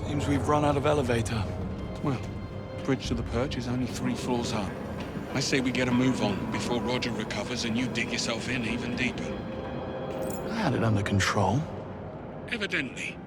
Seems we've run out of elevator. Well, bridge to the perch is only 3 floors up. I say we get a move on before Roger recovers and you dig yourself in even deeper. I had it under control. Evidently.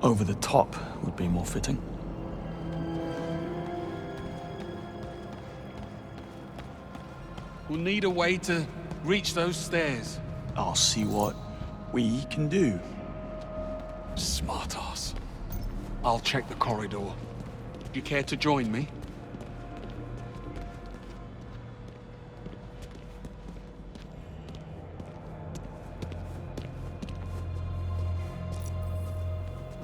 Over the top would be more fitting. We'll need a way to reach those stairs. I'll see what we can do. Smartass. I'll check the corridor. Do you care to join me?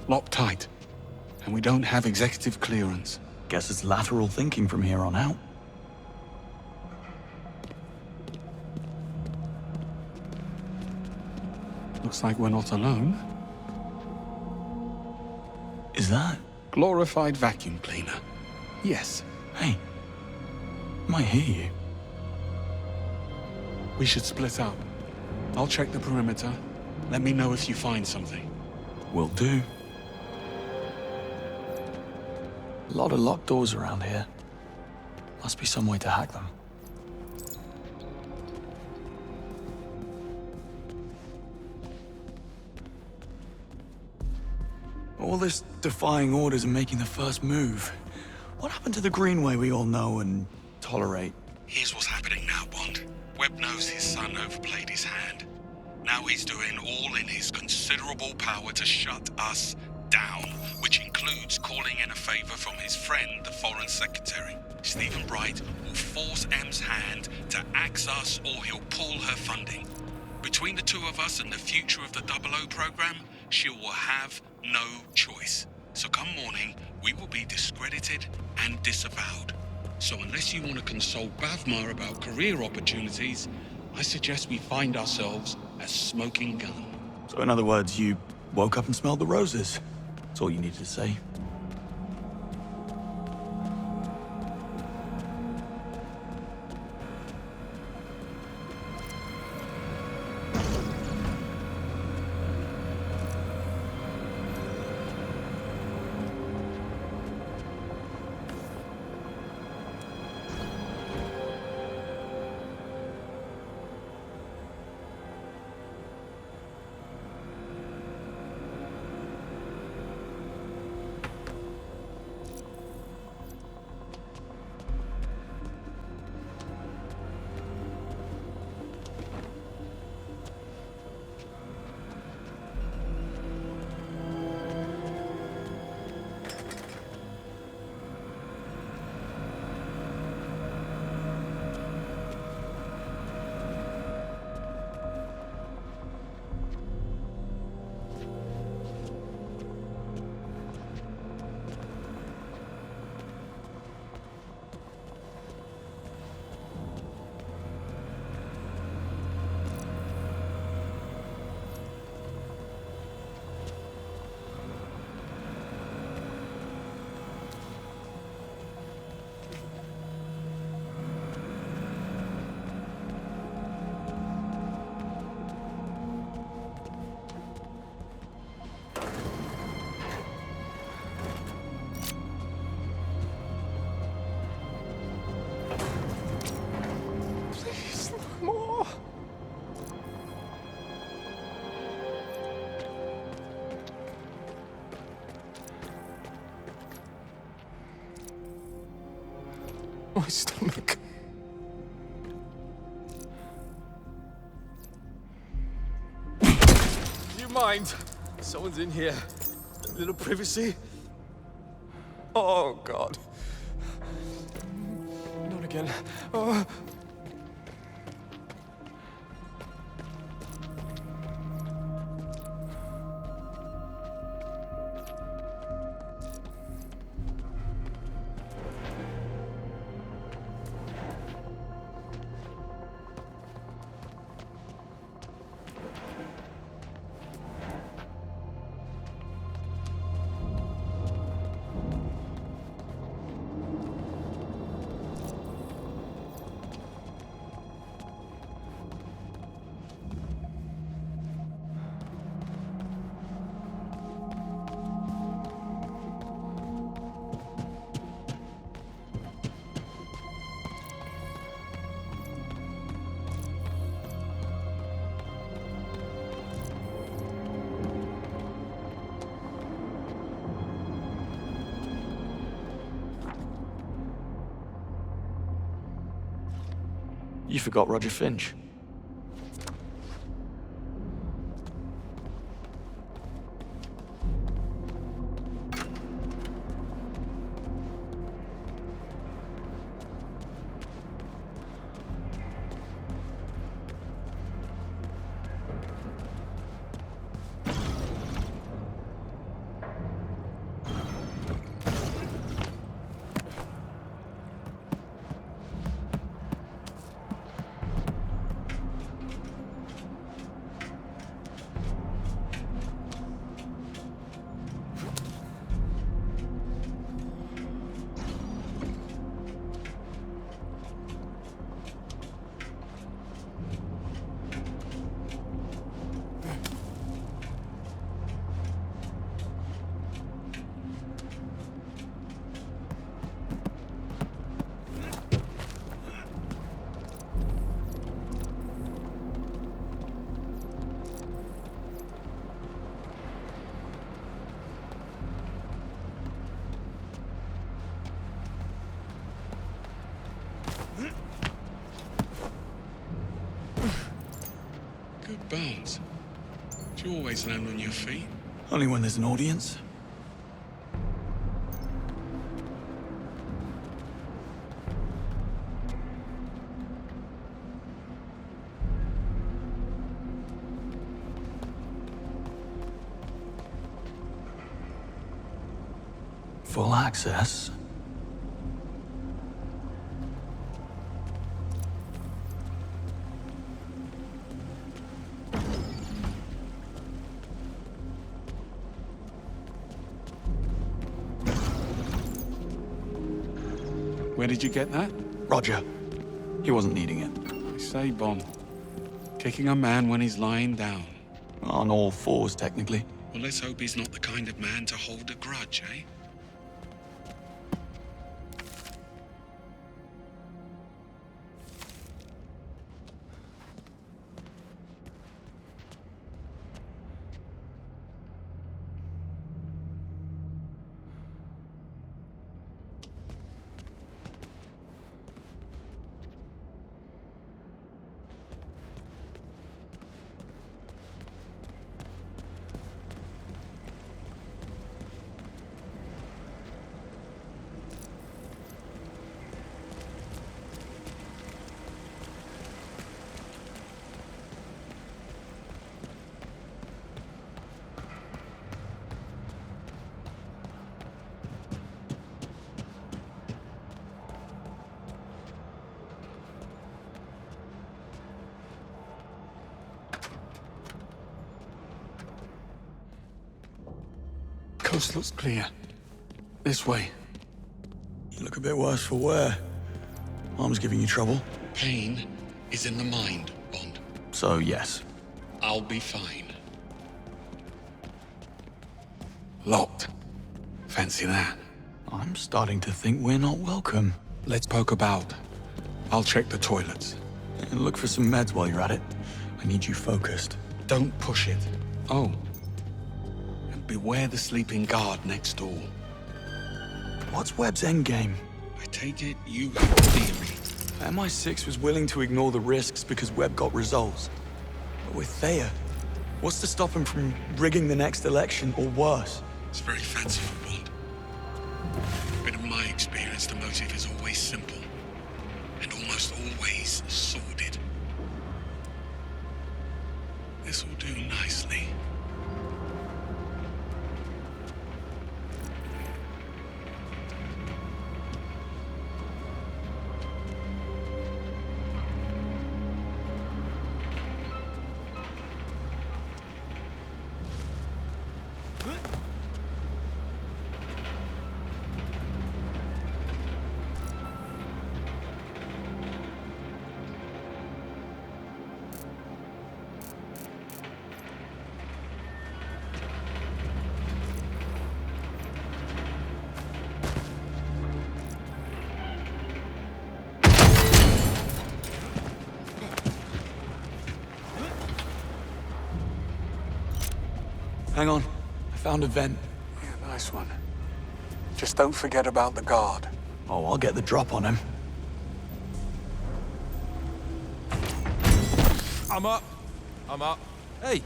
Locked tight. And we don't have executive clearance. Guess it's lateral thinking from here on out. Looks like we're not alone. Is that? Glorified vacuum cleaner. Yes. Hey, might hear you. We should split up. I'll check the perimeter. Let me know if you find something. Will do. A lot of locked doors around here. Must be some way to hack them. All this defying orders and making the first move. What happened to the Greenway we all know and tolerate? Here's what's happening now, Bond. Webb knows his son overplayed his hand. Now he's doing all in his considerable power to shut us down, which includes calling in a favor from his friend, the Foreign Secretary. Stephen Bright will force M's hand to axe us or he'll pull her funding. Between the two of us and the future of the 00 program, she will have no choice. So come morning, we will be discredited and disavowed. So unless you want to consult Bavmar about career opportunities, I suggest we find ourselves a smoking gun. So in other words, you woke up and smelled the roses. That's all you needed to say. My stomach. Do you mind? Someone's in here. A little privacy. Oh, God. Not again. Oh. You forgot Roger Finch. Good bones. Do you always land on your feet? Only when there's an audience. Full access. Where did you get that? Roger. He wasn't needing it. I say, Bond. Kicking a man when he's lying down. On all fours, technically. Well, let's hope he's not the kind of man to hold a grudge, eh? Coast looks clear. This way. You look a bit worse for wear. Arm's giving you trouble. Pain is in the mind, Bond. So, yes. I'll be fine. Locked. Fancy that. I'm starting to think we're not welcome. Let's poke about. I'll check the toilets. And look for some meds while you're at it. I need you focused. Don't push it. Oh. And beware the sleeping guard next door. What's Webb's endgame? I take it you have a theory. MI6 was willing to ignore the risks because Webb got results. But with Thayer, what's to stop him from rigging the next election or worse? It's very fanciful, Bond. But in my experience, the motive is always simple. And almost always sordid. This will do nicely. Hang on. I found a vent. Yeah, nice one. Just don't forget about the guard. Oh, I'll get the drop on him. I'm up. I'm up. Hey!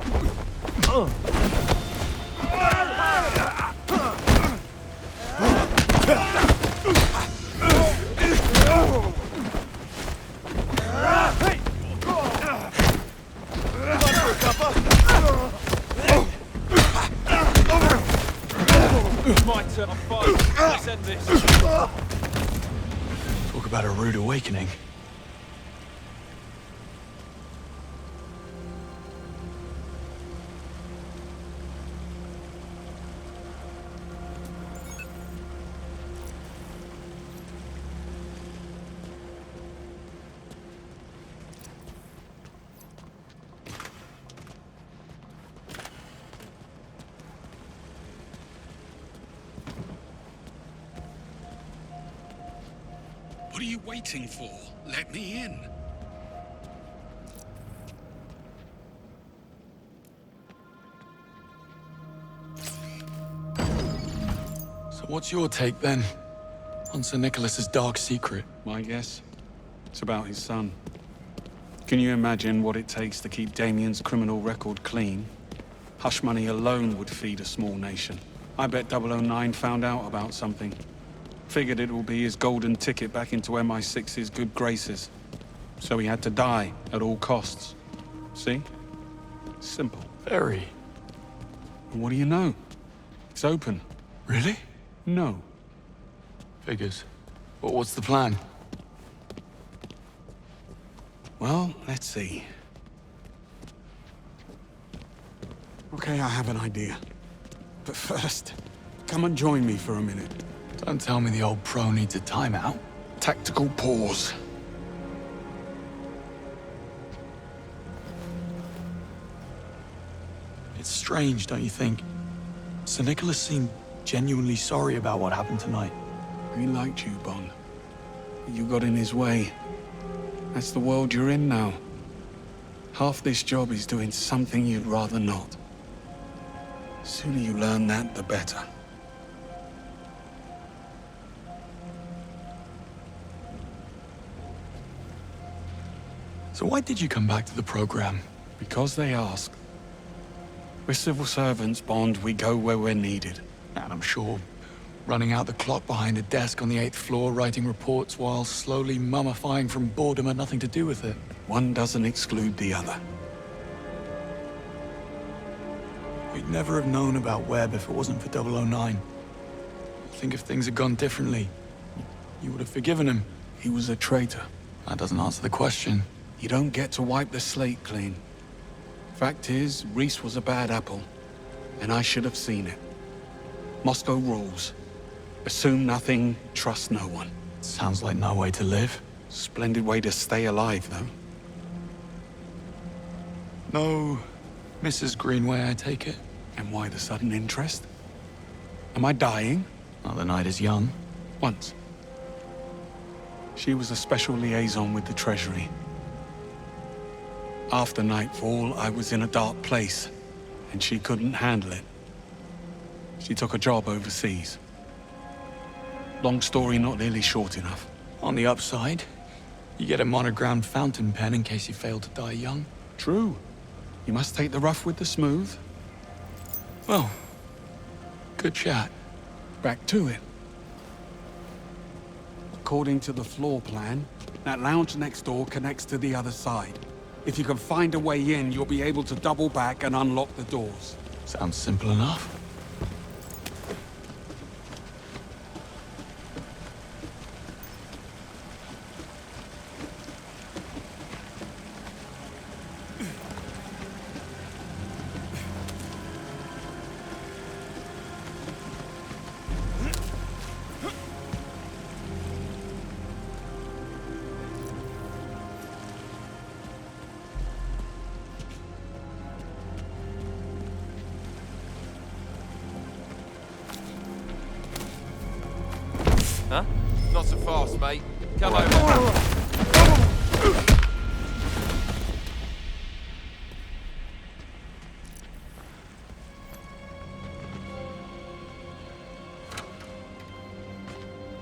My turn, I'm fine. Let's end this. Talk about a rude awakening. What are you waiting for? Let me in. So what's your take then on Sir Nicholas's dark secret? My guess? It's about his son. Can you imagine what it takes to keep Damien's criminal record clean? Hush money alone would feed a small nation. I bet 009 found out about something. Figured it will be his golden ticket back into MI6's good graces. So he had to die at all costs. See? Simple. Very. And what do you know? It's open. Really? No. Figures. But what's the plan? Well, let's see. Okay, I have an idea. But first, come and join me for a minute. Don't tell me the old pro needs a timeout. Tactical pause. It's strange, don't you think? Sir Nicholas seemed genuinely sorry about what happened tonight. He liked you, Bond. You got in his way. That's the world you're in now. Half this job is doing something you'd rather not. The sooner you learn that, the better. So why did you come back to the program? Because they asked. We're civil servants, Bond. We go where we're needed. And I'm sure running out the clock behind a desk on the 8th floor, writing reports while slowly mummifying from boredom had nothing to do with it. One doesn't exclude the other. We'd never have known about Webb if it wasn't for 009. I think if things had gone differently, you would have forgiven him. He was a traitor. That doesn't answer the question. You don't get to wipe the slate clean. Fact is, Reese was a bad apple, and I should have seen it. Moscow rules. Assume nothing, trust no one. Sounds like no way to live. Splendid way to stay alive, though. No, Mrs. Greenway, I take it? And why the sudden interest? Am I dying? Oh, the night is young. Once. She was a special liaison with the Treasury. After nightfall, I was in a dark place, and she couldn't handle it. She took a job overseas. Long story, not nearly short enough. On the upside, you get a monogrammed fountain pen in case you fail to die young. True. You must take the rough with the smooth. Well, good chat. Back to it. According to the floor plan, that lounge next door connects to the other side. If you can find a way in, you'll be able to double back and unlock the doors. Sounds simple enough. Huh? Not so fast, mate. Come over.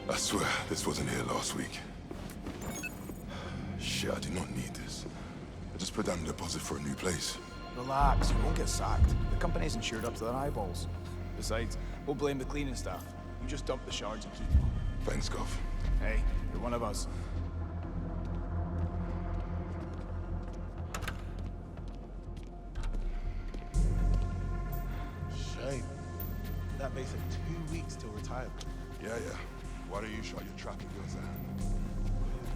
I swear, this wasn't here last week. Shit, I did not need this. I just put down a deposit for a new place. Relax, you won't get sacked. The company's insured up to their eyeballs. Besides, we'll blame the cleaning staff. You just dump the shards and keep them. Thanks, Gov. Hey, you're one of us. Shame. That makes it 2 weeks till retirement. Yeah. Why don't you shut your tracking guns down?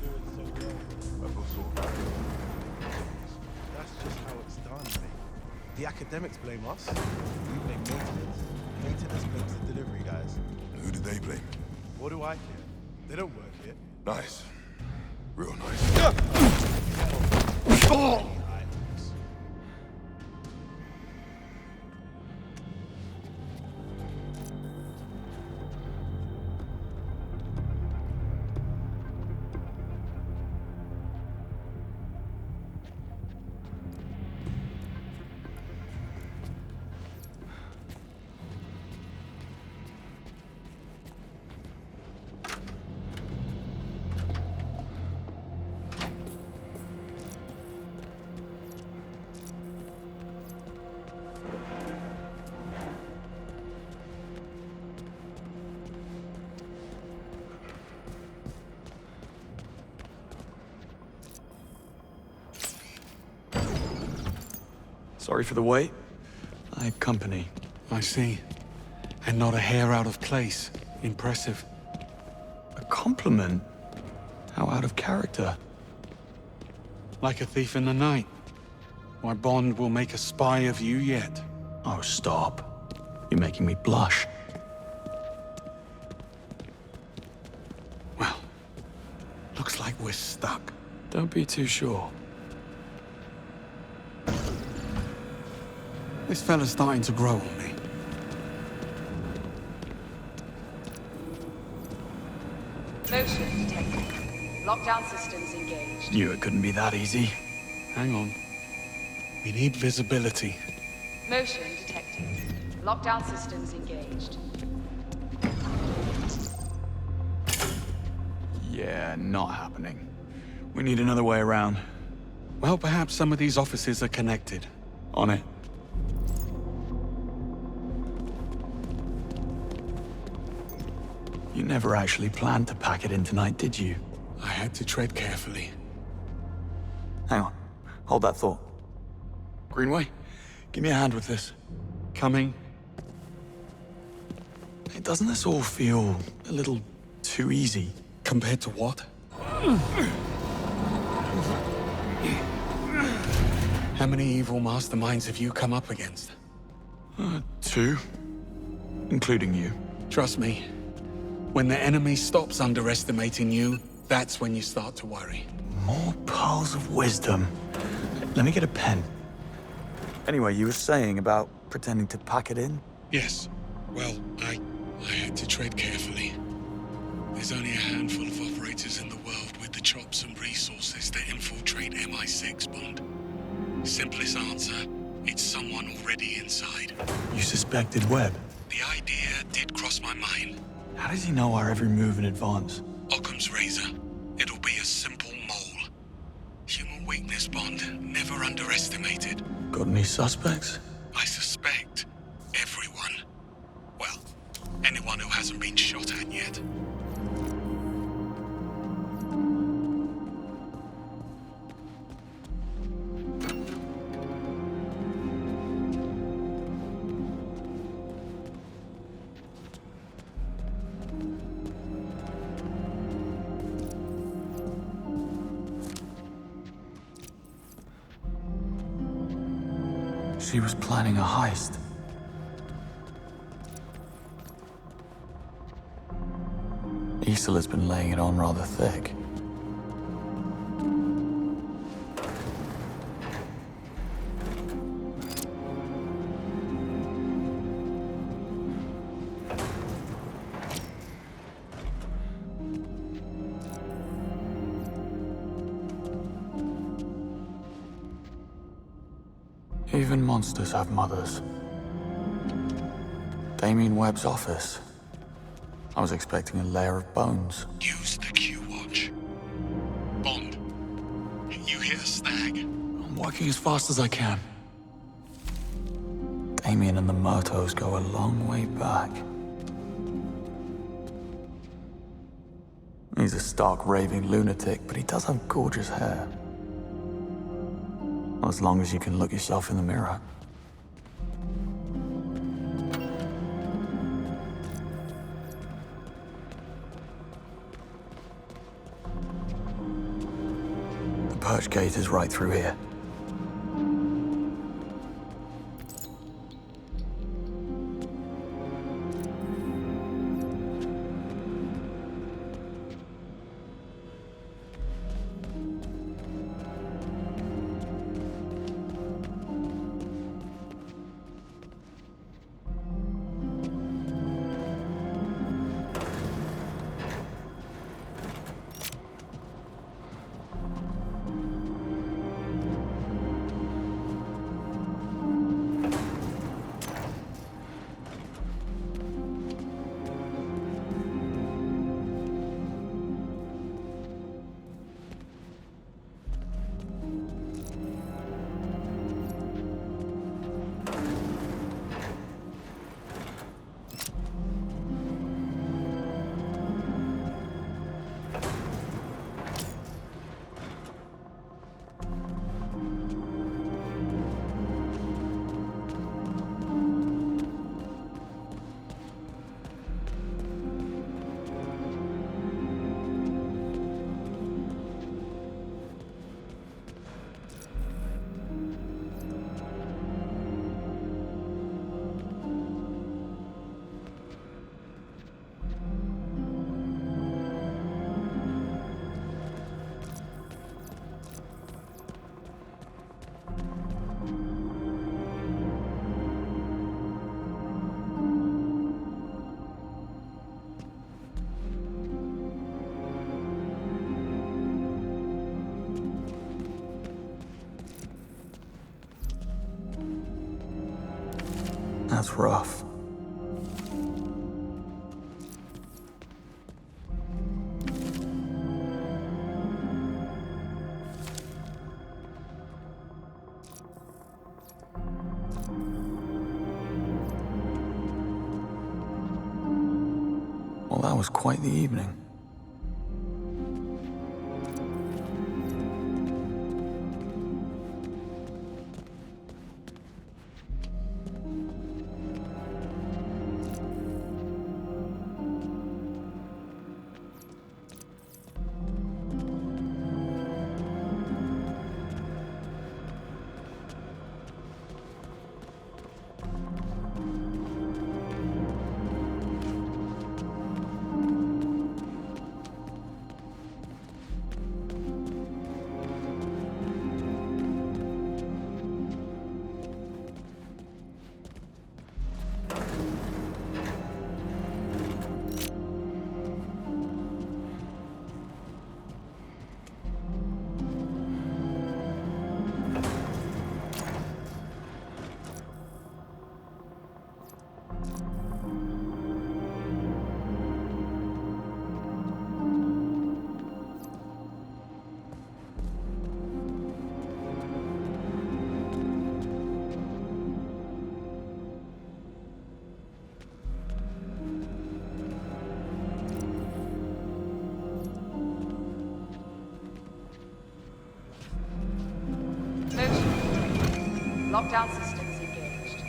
You're doing so well. I feel so bad. That's just how it's done, mate. The academics blame us. We blame maintenance. Maintenance blames the delivery guys. Who did they blame? What do I care? They don't work here. Nice. Real nice. Sorry for the wait. I had company. I see. And not a hair out of place. Impressive. A compliment? How out of character. Like a thief in the night. Why, Bond will make a spy of you yet. Oh, stop. You're making me blush. Well, looks like we're stuck. Don't be too sure. This fella's starting to grow on me. Motion detected. Lockdown systems engaged. Knew it couldn't be that easy. Hang on. We need visibility. Motion detected. Lockdown systems engaged. Yeah, not happening. We need another way around. Well, perhaps some of these offices are connected. On it. You never actually planned to pack it in tonight, did you? I had to tread carefully. Hang on. Hold that thought. Greenway, give me a hand with this. Coming. Hey, doesn't this all feel a little too easy? Compared to what? How many evil masterminds have you come up against? 2. Including you. Trust me, when the enemy stops underestimating you, that's when you start to worry. More pearls of wisdom. Let me get a pen. Anyway, you were saying about pretending to pack it in? Yes. Well, I had to tread carefully. There's only a handful of operators in the world with the chops and resources to infiltrate MI6, Bond. Simplest answer, it's someone already inside. You suspected Webb? The idea did cross my mind. How does he know our every move in advance? Occam's razor. It'll be a simple mole. Human weakness, Bond. Never underestimated. Got any suspects? I suspect everyone. Well, anyone who hasn't been shot at yet. She was planning a heist. Issel has been laying it on rather thick. Even monsters have mothers. Damien Webb's office. I was expecting a layer of bones. Use the Q watch. Bond, you hit a stag. Oh I'm working as fast as I can. Damien and the Murtos go a long way back. He's a stark raving lunatic, but he does have gorgeous hair. As long as you can look yourself in the mirror. The perch gate is right through here. That's rough. Well, that was quite the evening. Lockdown systems engaged.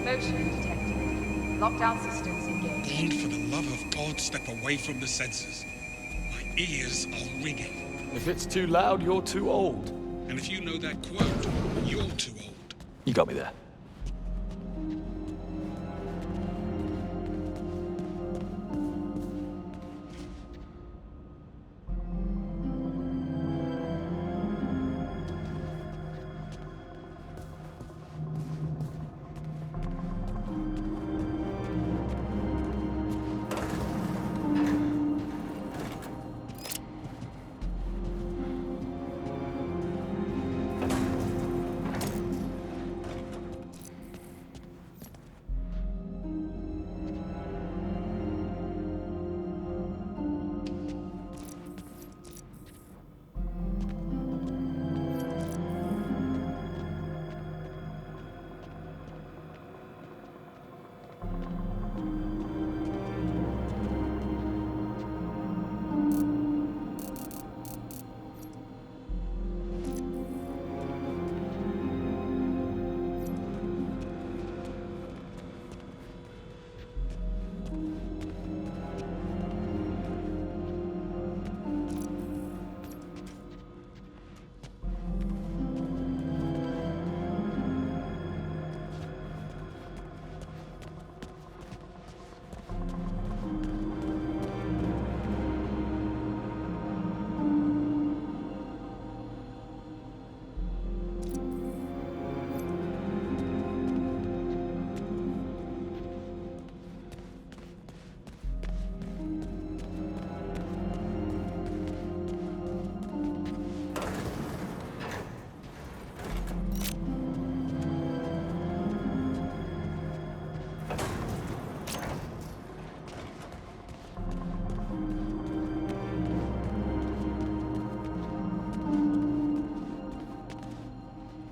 Motion detected. Lockdown systems engaged. Bond, for the love of God, step away from the sensors. My ears are ringing. If it's too loud, you're too old. And if you know that quote, you're too old. You got me there.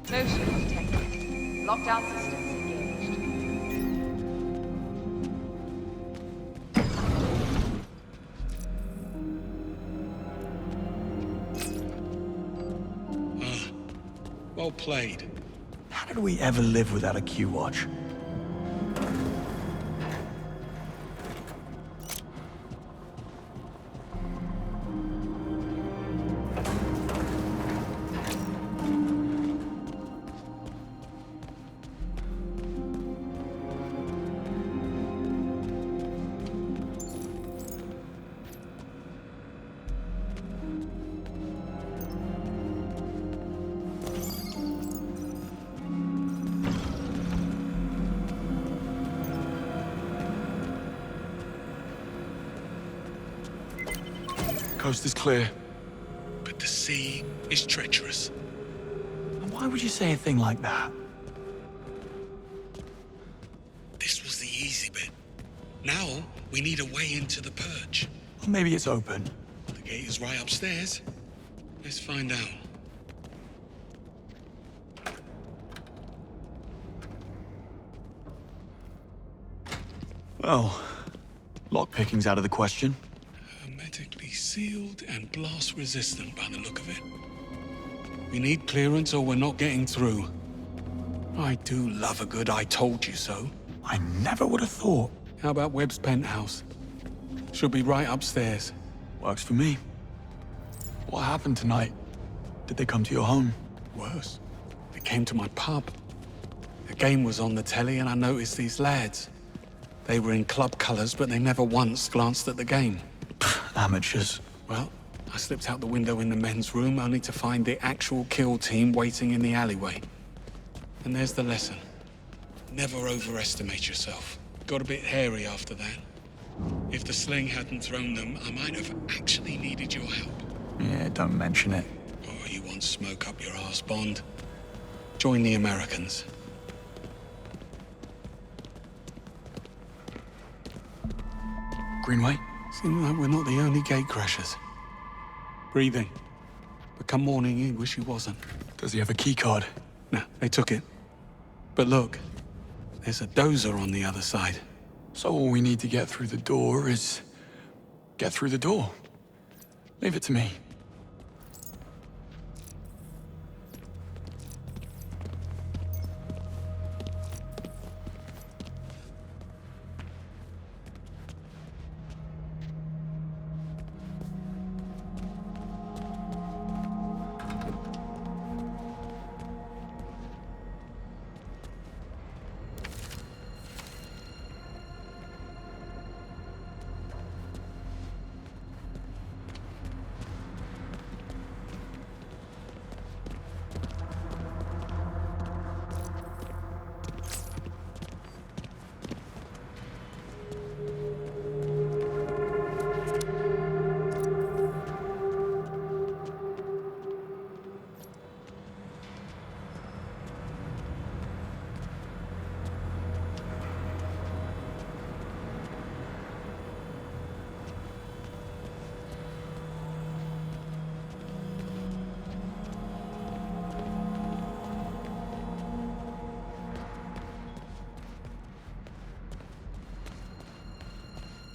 Motion detected. Lockdown systems engaged. Well played. How did we ever live without a Q-watch? Coast is clear. But the sea is treacherous. And why would you say a thing like that? This was the easy bit. Now, we need a way into the purge. Or maybe it's open. The gate is right upstairs. Let's find out. Well, lockpicking's out of the question. Hermetically sealed and blast resistant by the look of it. We need clearance or we're not getting through. I do love a good I told you so. I never would have thought. How about Webb's penthouse? Should be right upstairs. Works for me. What happened tonight? Did they come to your home? Worse, they came to my pub. A game was on the telly and I noticed these lads. They were in club colours, but they never once glanced at the game. Amateurs. Well, I slipped out the window in the men's room only to find the actual kill team waiting in the alleyway. And there's the lesson. Never overestimate yourself. Got a bit hairy after that. If the sling hadn't thrown them, I might have actually needed your help. Yeah, don't mention it. Oh, you want smoke up your arse, Bond? Join the Americans. Greenway? Seems like we're not the only gatecrashers. Breathing. But come morning, he wish he wasn't. Does he have a key card? No, they took it. But look, there's a dozer on the other side. So all we need to get through the door is... get through the door. Leave it to me.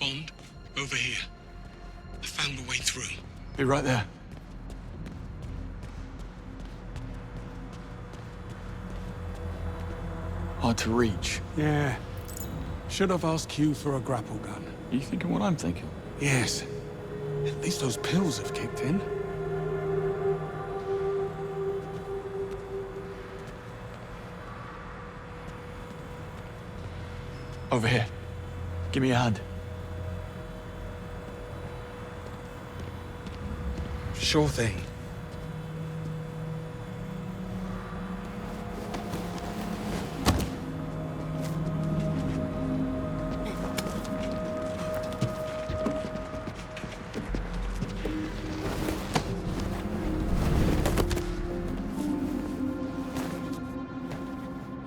Bond, over here. I found a way through. Be right there. Hard to reach. Yeah. Should have asked Q for a grapple gun. Are you thinking what I'm thinking? Yes. At least those pills have kicked in. Over here. Give me a hand. Sure thing.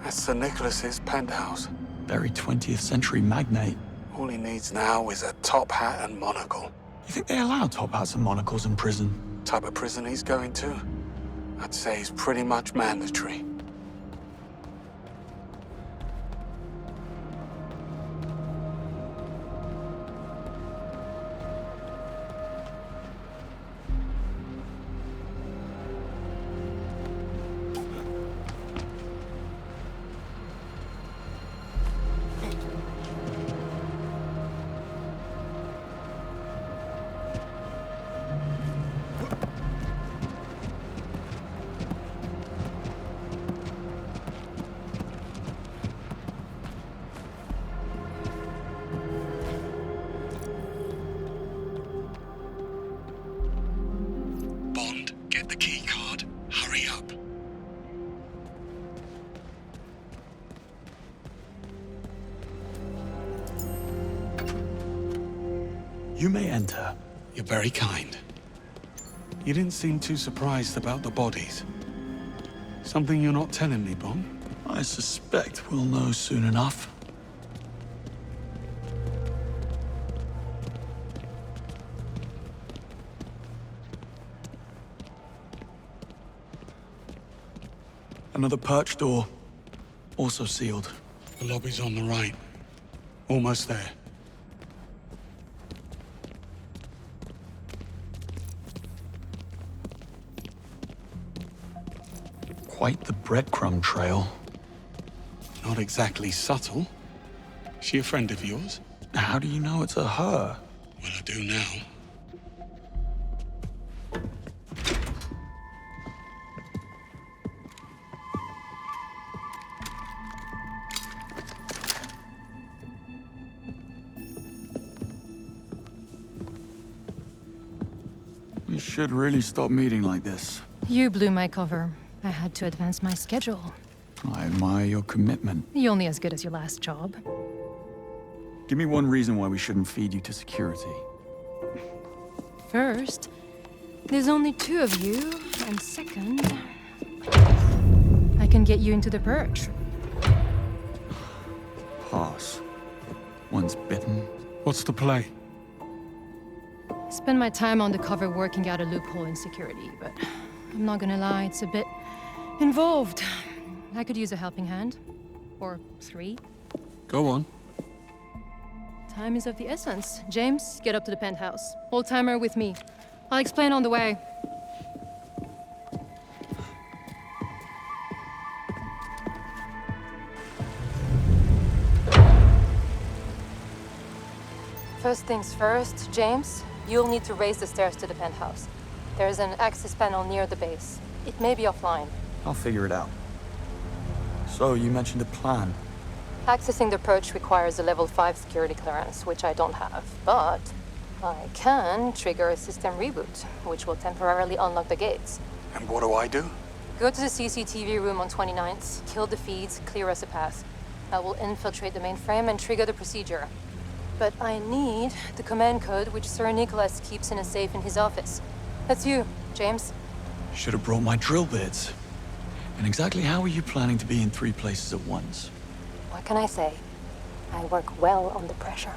That's Sir Nicholas's penthouse. Very 20th century magnate. All he needs now is a top hat and monocle. You think they allow top hats and monocles in prison? Type of prison he's going to? I'd say he's pretty much mandatory. You may enter. You're very kind. You didn't seem too surprised about the bodies. Something you're not telling me, Bond? I suspect we'll know soon enough. Another perch door, also sealed. The lobby's on the right. Almost there. Quite the breadcrumb trail. Not exactly subtle. She a friend of yours? How do you know it's a her? Well, I do now. We should really stop meeting like this. You blew my cover. I had to advance my schedule. I admire your commitment. You're only as good as your last job. Give me one reason why we shouldn't feed you to security. First, there's only 2 of you, and second, I can get you into the perch. Pass. Once bitten. What's the play? Spend my time on the cover working out a loophole in security, but I'm not gonna lie, it's a bit involved. I could use a helping hand. Or 3. Go on. Time is of the essence. James, get up to the penthouse. Hold timer with me. I'll explain on the way. First things first, James, you'll need to raise the stairs to the penthouse. There's an access panel near the base. It may be offline. I'll figure it out. So, you mentioned a plan. Accessing the perch requires a level 5 security clearance, which I don't have. But I can trigger a system reboot, which will temporarily unlock the gates. And what do I do? Go to the CCTV room on 29th, kill the feeds, clear us a path. I will infiltrate the mainframe and trigger the procedure. But I need the command code which Sir Nicholas keeps in a safe in his office. That's you, James. Should have brought my drill bits. And exactly how are you planning to be in 3 places at once? What can I say? I work well under pressure.